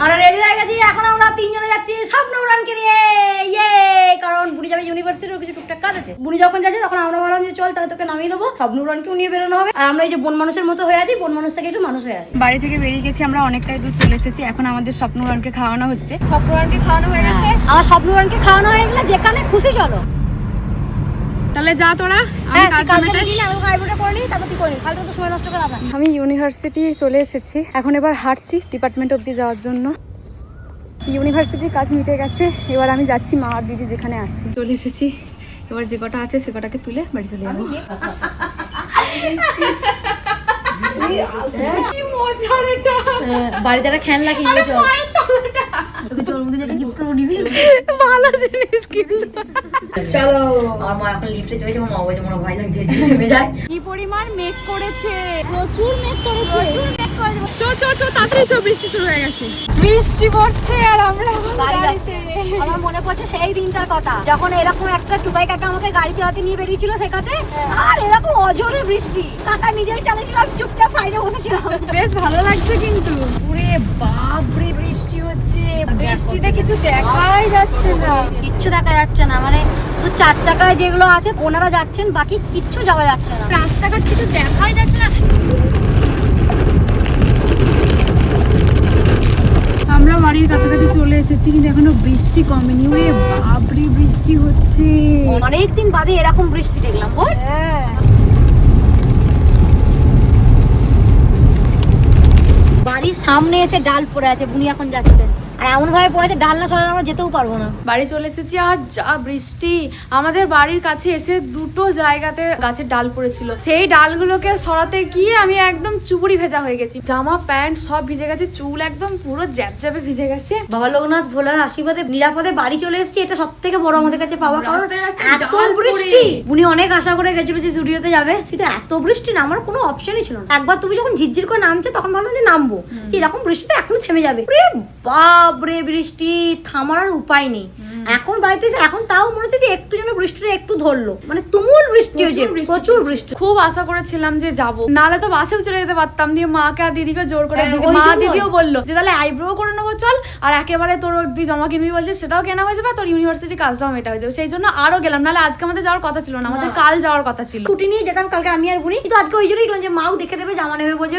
আমরা রেডি হয়ে গেছি, এখন আমরা তিনজনে যাচ্ছি স্বপ্ন উড়ানকে নিয়ে। ইয়ে, কারণ বুড়ি যাবে ইউনিভার্সিটির কিছু টুকটাক কাজ আছে। বুড়ি যখন যাচ্ছে তখন আমরা ভাবলাম যে চল তাহলে তোকে নামিয়ে দেবো, স্বপ্ন উড়ানকেও নিয়ে বেরোনো হবে। আর আমরা এই যে বন মানুষের মতো হয়ে আছি, বন মানুষ থেকে একটু মানুষ হয়ে আছি। বাড়ি থেকে বেরিয়ে গেছি, আমরা অনেকটাই দূর চলে এসেছি। এখন আমাদের স্বপ্ন উড়ানকে খাওয়ানো হচ্ছে। স্বপ্ন উড়ানকে খাওয়ানো হয়ে গেছে, আমার স্বপ্ন উড়ানকে খাওয়ানো হয়ে গেলে যেখানে খুশি চলো। তাহলে যা তোরা, আমি ইউনিভার্সিটি চলে এসেছি। এখন এবার হাঁটছি ডিপার্টমেন্ট অব্দি যাওয়ার জন্য। ইউনিভার্সিটির কাজ মিটে গেছে, এবার আমি যাচ্ছি মা আর দিদি যেখানে আছে। চলে এসেছি, এবার যে কটা আছে সে কটাকে তুলে বাড়ি চলে যাবো। কি মজার এটা, বাড়িতে একটা খেলনা কিনবে চল, তোকে তোর মধ্যে একটা গিফট করে দিবি। ভালো জিনিস কিনলো। চলো, আমার মা এখন লিফটে চলেছে, আমার মা বলছে মনে ভয় লাগছে নেমে যায়। কি পরিমাণ মেঘ করেছে, প্রচুর মেঘ করেছে। চো চো চো তাড়াতাড়ি চো, বৃষ্টি শুরু হয়ে গেছে, বৃষ্টি পড়ছে আর আমরা এখন গাড়িতে। আমার মনে পড়ছে সেই দিনটার কথা যখন এরকম একটা টুবাই কাকা আমাকে গাড়ি চালাতে নিয়ে বেরিয়েছিল সেখানে, আর এরকম অঝোরে বৃষ্টি, কাকা নিজেই চালিয়েছিল, চুপচাপ সাইডে বসেছিলাম। বেশ ভালো লাগছে কিন্তু। ওরে বাপরে বৃষ্টি হচ্ছে, বৃষ্টিতে কিছু দেখাই যাচ্ছে না। কিচ্ছু দেখা যাচ্ছে না, মানে শুধু চার চাকায় যেগুলো আছে ওনারা যাচ্ছেন, বাকি কিচ্ছু যাওয়া যাচ্ছে না, রাস্তাঘাট কিছু দেখাই যাচ্ছে না। আমরা বাড়ির কাছাকাছি চলে এসেছি, কিন্তু এখনো বৃষ্টি কমেনি। ওরে বাপরে বৃষ্টি হচ্ছে, অনেকদিন বাদে এরকম বৃষ্টি দেখলাম বল। হ্যাঁ। বাড়ির সামনে এসে ডাল পড়ে আছে, বুনি এখন যাচ্ছে, আর এমন ভাবে পড়েছে ডাল না সরালে আমরা যেতেও পারবো না। বাড়ি চলে এসেছি, আর যা বৃষ্টি। আমাদের বাড়ির কাছে এসে দুটো জায়গাতে গাছের ডাল পড়েছিল, সেই ডালগুলোকে সরাতে গিয়ে আমি একদম চুপড়ি ভেজা হয়ে গেছি, জামা প্যান্ট সব ভিজে গেছে, চুল একদম পুরো জ্যাপজ্যাপে ভিজে গেছে। বাবা লোকনাথ ভোলার আশীর্বাদে নিরাপদে বাড়ি চলে এসেছি, এটা সব থেকে বড় আমাদের কাছে পাওয়া, কারণ এত বৃষ্টি। উনি অনেক আশা করে গেছিল যে স্টুডিওতে যাবে, কিন্তু এত বৃষ্টি না, আমার কোনো অপশনই ছিল না। একবার তুমি যখন ঝিরঝির করে নামছে তখন ভাবলাম যে নামবো, যে এরকম বৃষ্টিতে এখনো থেমে যাবে। বাপরে বৃষ্টি থামার আর উপায় নেই। এখন বাড়িতে এসে এখন তাও মনে হচ্ছে যে একটু যেন বৃষ্টিটা একটু ধরলো, মানে তুমুল বৃষ্টি হয়েছে, প্রচুর বৃষ্টি। খুব আশা করেছিলাম যে যাবো, নালে তো বাসেও চলে যেতে পারতাম। দিয়ে মাকে আর দিদিকে জোর করে, মা দিদিও বললো যে তাহলে আইব্রো করে নেবো চল, আর একেবারে তোর তুই জমা কিনবি বলছিস সেটাও কেনা হয়ে যাবে, তোর ইউনিভার্সিটি কাজটাও মেটা হয়ে যাবে। সেই জন্য আরো গেলাম, নাহলে আজকে আমাদের যাওয়ার কথা ছিল না, আমাদের কাল যাওয়ার কথা ছিল। ছুটি নিয়ে যেতাম কালকে আমি আর বুড়ি, কিন্তু আজকে ওই জন্যই গেলাম যে মাও দেখে দেবে, জামা নেবে বলছে।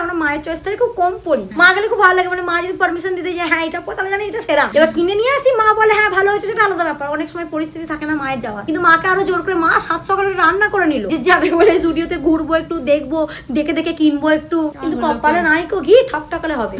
আমরা মায়ের চয়েস থেকে খুব কম পড়ি, মা গেলে খুব ভালো লাগে, মানে মা যদি পারমিশন দিতে যে হ্যাঁ এটা পর, তাহলে জানি এটা সেরা। এবার কিনে নিয়ে আসি, মা বলে হ্যাঁ ভালো হয়েছে, সেটা আলাদা ব্যাপার। অনেক সময় পরিস্থিতি থাকে না মায়ের যাওয়া, কিন্তু মাকে আরো জোর করে মা 7 সকালে রান্না করে নিল, যে যাবে বলে স্টুডিওতে ঘুরবো, একটু দেখবো, দেখে দেখে কিনবো একটু, কিন্তু কপালে নাই কো ঘি ঠকঠকালে হবে।